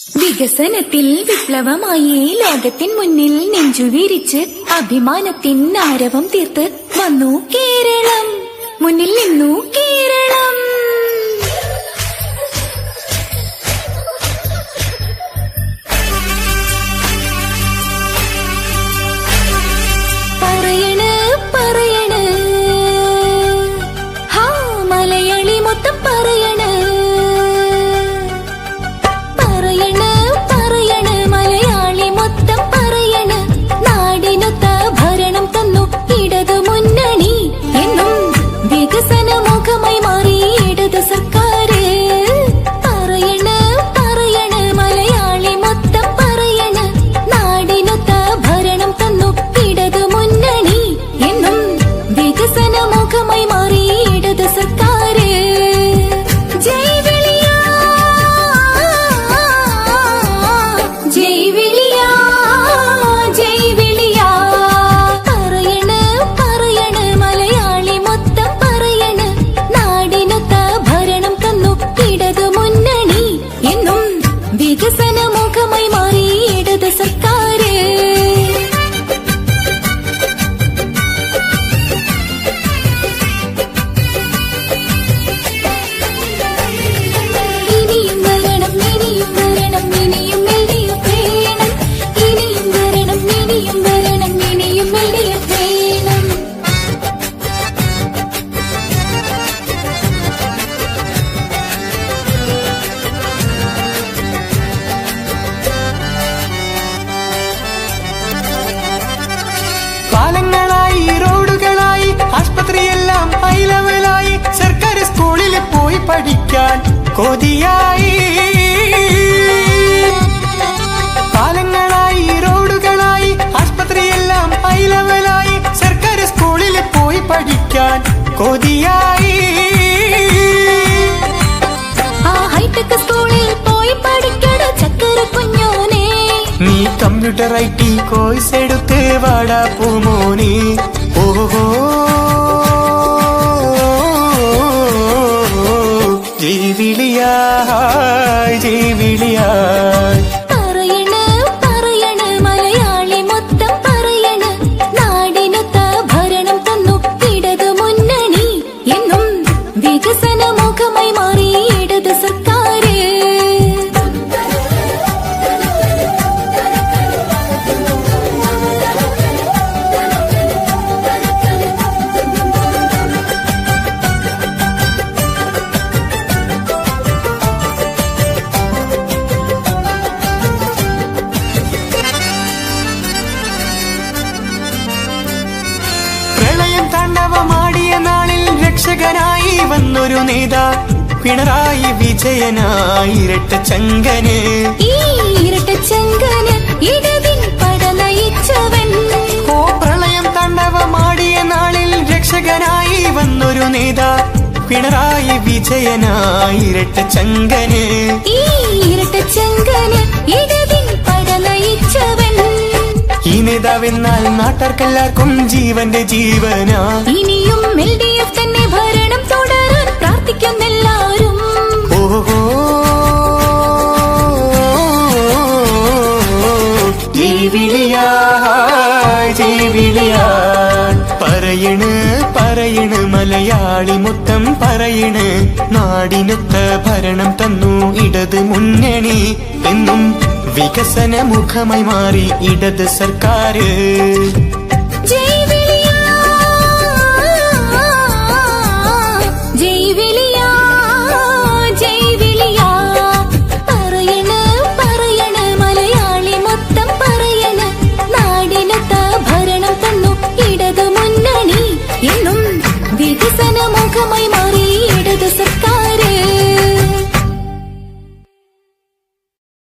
വികസനത്തിൽ വിപ്ലവമായി ലോകത്തിൻ മുന്നിൽ നെഞ്ചുവിരിച്ച് അഭിമാനത്തിൻ ആരവം തീർത്ത് വന്നു കേരളം, മുന്നിൽ നിന്നു കേരളം. പറയണ് പറയണ് ഹാ മലയാളി മൊത്തം പറയണ്, പറയണ് പറയണ് മലയാളി മൊത്തം പറയണ്. നാടിനൊത്ത ഭരണം തന്നു ഇടതു മുന്നണി, എന്നും വികസനമുഖമായി മാറി ഇടത് സർക്കാര്. പറയണ് പറയണ് മലയാളി മൊത്തം പറയണ്. നാടിനൊത്ത ഭരണം തന്നു ഇടതു മുന്നണി, എന്നും വികസനമുഖമായി മാറി ഇടത് സർക്കാര്. ജയ് വിളിയാ ജയ് വിളിയാ ജയ് വിളിയാ. പറയണ് പറയണ് മലയാളി മൊത്തം പറയണ്. നാടിനൊത്ത ഭരണം തന്നു ഇടതു മുന്നണി, എന്നും വികസനമുഖമായി മാറി ഇടത് സർക്കാര്. ഇനിയും വരണം ഇനിയും വരണം ഇനിയും എൽഡിഎഫ് വേണം. ഇനിയും വരണം ഇനിയും വരണം ഇനിയും എൽഡിഎഫ് വേണം. പാലങ്ങളായി റോഡുകളായി ആശുപത്രിയെല്ലാം ഹൈ ലെവലായി. സർക്കാർ സ്കൂളിൽ പോയി പഠിക്കാൻ കൊതിയായി. പാലങ്ങളായി റോഡുകളായി ആശുപത്രിയെല്ലാം ഹൈ ലെവലായി. സർക്കാർ സ്കൂളിൽ പോയി പഠിക്കാൻ കൊതിയായി. ആ ഹൈടെക് സ്കൂളിൽ പോയി പഠിക്കണ ചക്കര കുഞ്ഞോനെ. നീ കമ്പ്യൂട്ടർ IT കോഴ്സ് എടുത്ത് വാടാ പൂമോനെ. ഓഹോ ജീവിളിയാ ജീവിളിയാ. പറയണ് പറയണ് മലയാളി മൊത്തം പറയണ്. നാടിനൊത്ത ഭരണം തന്നു ഇടതു മുന്നണി, എന്നും വികസനമുഖമായി മാറി ഇടത് സർക്കാര്. പ്രളയം താണ്ഡവമാടിയ നാളിൽ രക്ഷകനായി വന്നൊരു നേതാ പിണറായി വിജയനായി ഇരട്ടച്ചങ്കന്. ഈ ഇരട്ടച്ചങ്കന് ഇടതിൻ പട നയിച്ചവൻ. ഓ പ്രളയം താണ്ഡവമാടിയ നാളിൽ രക്ഷകനായി വന്നൊരു നേതാ പിണറായി വിജയനായി ഇരട്ടച്ചങ്കന്. ഈ ഇരട്ടച്ചങ്കന് ഇടതിൻ പട നയിച്ചവൻ. ഈ നേതാവെന്നാൽ നാട്ടാർക്കെല്ലാവർക്കും ജീവന്റെ ജീവനാ. ഇനിയും LDF തന്നെ ഭരണം തുടരാൻ പ്രാർത്ഥിക്കുന്നെല്ലാരും. ഓഹോ ജീവിളിയാ ജീവിളിയാ. പറയണ് പറയണ് മലയാളി മൊത്തം പറയണ്. നാടിനൊത്ത ഭരണം തന്നു ഇടത് മുന്നണി, എന്നും വികസനമുഖമായി മാറി ഇടത് സർക്കാര്.